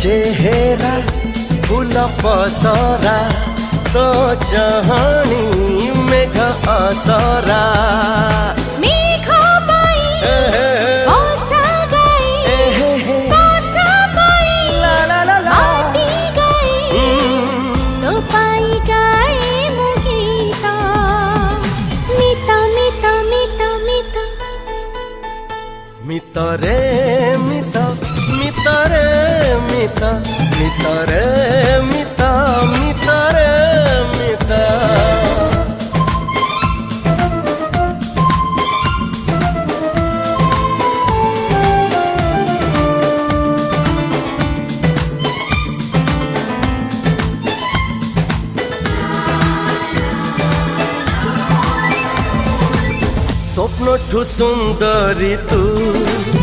चेहरा फूल पसरा तो चाहनी मेघ असरा मेघ पाई बसा गई बसा पाई माटी गई तो पाई गई मुगीता मिता मिता मिता मिता मिता रे मिता मिता रे मिता मिता रे मिता मिता रे मिता स्वप्न ठु सुंदरी तू